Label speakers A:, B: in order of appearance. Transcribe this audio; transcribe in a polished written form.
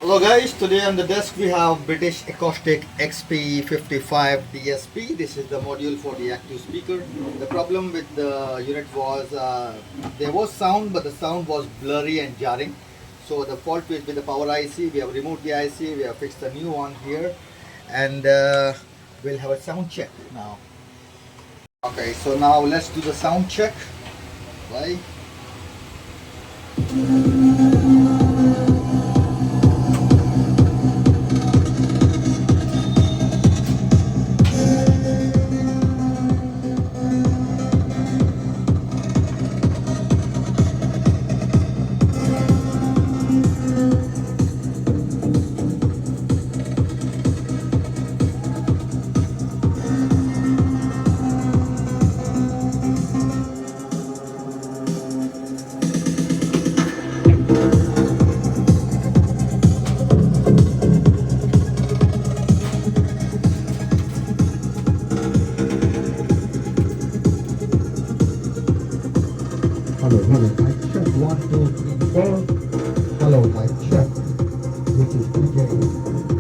A: Hello guys, today on the desk we have British Acoustic XP55 DSP. This is the module for the active speaker. The problem with the unit was there was sound, but the sound was blurry and jarring. So the fault is with the power IC. We have removed the IC, we have fixed a new one here, and we'll have a sound check now. Okay, so now let's do the sound check. Play. Hello, mic check, 1, 2, 3, 4. Hello, mic check. This is DJ.